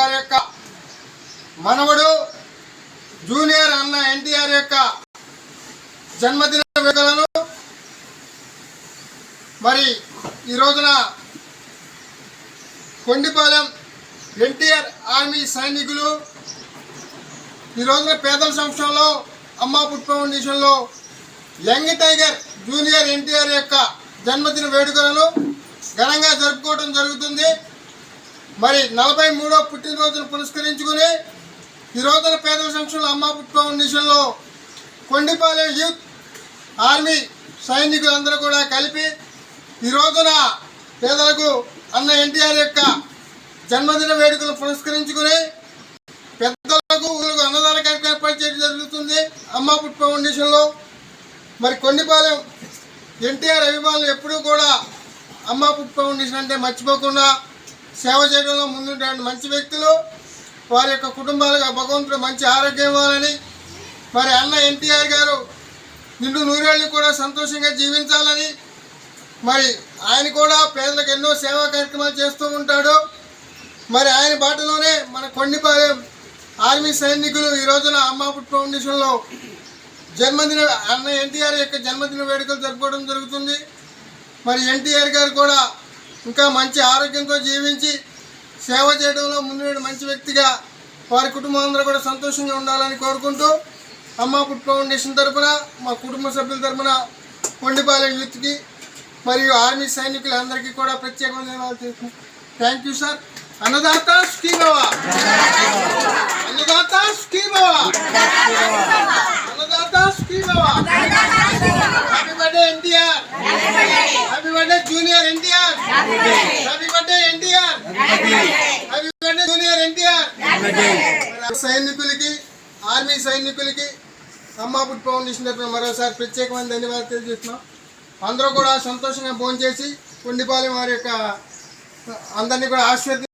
గారి యొక్క మనవడు జూనియర్ అన్న ఎన్టీఆర్ యొక్క జన్మదిన వేడుకలను మరి ఈ రోజున కొండిపాలెం ఎన్టీఆర్ ఆర్మీ సైనికులు ఈ రోజున పేదల సంక్షేమంలో అమ్మా ఫుడ్ ఫౌండేషన్లో యంగ్ టైగర్ జూనియర్ ఎన్టీఆర్ యొక్క జన్మదిన వేడుకలను ఘనంగా జరుపుకోవడం జరుగుతుంది. మరి 43వ పుట్టినరోజును పురస్కరించుకుని ఈ రోజున పేదల సంక్షేమంలో అమ్మా ఫుడ్ ఫౌండేషన్లో కొండిపాలెం యూత్ ఆర్మీ సైనికులందరూ కూడా కలిపి ఈ రోజున పేదలకు అన్న ఎన్టీఆర్ యొక్క జన్మదిన వేడుకలు పురస్కరించుకుని పెద్దలకు ఊళ్ళకు అన్నదాన కార్యక్రమం ఏర్పాటు చేయడం జరుగుతుంది అమ్మా ఫుడ్ ఫౌండేషన్లో. మరి కొండిపాలెం ఎన్టీఆర్ అభిమానులు ఎప్పుడూ కూడా అమ్మా ఫుడ్ ఫౌండేషన్ అంటే మర్చిపోకుండా సేవ చేయడంలో ముందుండే మంచి వ్యక్తులు. వారి యొక్క కుటుంబాలకు భగవంతుడు మంచి ఆరోగ్యం ఇవ్వాలని, మరి అన్న ఎన్టీఆర్ గారు నిండు నూరేళ్ళు కూడా సంతోషంగా జీవించాలని, మరి ఆయన కూడా పేదలకు ఎన్నో సేవా కార్యక్రమాలు చేస్తూ ఉంటాడు. మరి ఆయన బాటలోనే మన కొండిపాలెం ఆర్మీ సైనికులు ఈ రోజున అమ్మా ఫుడ్ ఫౌండేషన్లో జన్మదిన అన్న ఎన్టీఆర్ యొక్క జన్మదిన వేడుకలు జరుపుకోవడం జరుగుతుంది. మరి ఎన్టీఆర్ గారు కూడా ఇంకా మంచి ఆరోగ్యంతో జీవించి సేవ చేయడంలో ముందు మంచి వ్యక్తిగా వారి కుటుంబం అందరూ కూడా సంతోషంగా ఉండాలని కోరుకుంటూ అమ్మా ఫుడ్ ఫౌండేషన్ తరఫున మా కుటుంబ సభ్యుల తరఫున కొండిపాలెం యూత్కి మరియు ఆర్మీ సైనికులందరికీ కూడా ప్రత్యేకమైన ధన్యవాదాలు తెలుపుతున్నాను. Thank you sir. అన్నదాత సుఖీభవ, అన్నదాత సుఖీభవ, అన్నదాత సుఖీభవ. Happy birthday NTR, happy birthday junior NTR, happy birthday NTR, happy birthday junior NTR. సైనికులకి ఆర్మీ సైనికులకి అమ్మా ఫుడ్ ఫౌండేషన్ తరఫున మరోసారి ప్రత్యేకమైన ధన్యవాదాలు తెలియజేస్తున్నాం. అందరూ కూడా సంతోషంగా భోంచేసి కొండిపాలెం వారి యొక్క అందరినీ కూడా ఆశీర్వదించారు.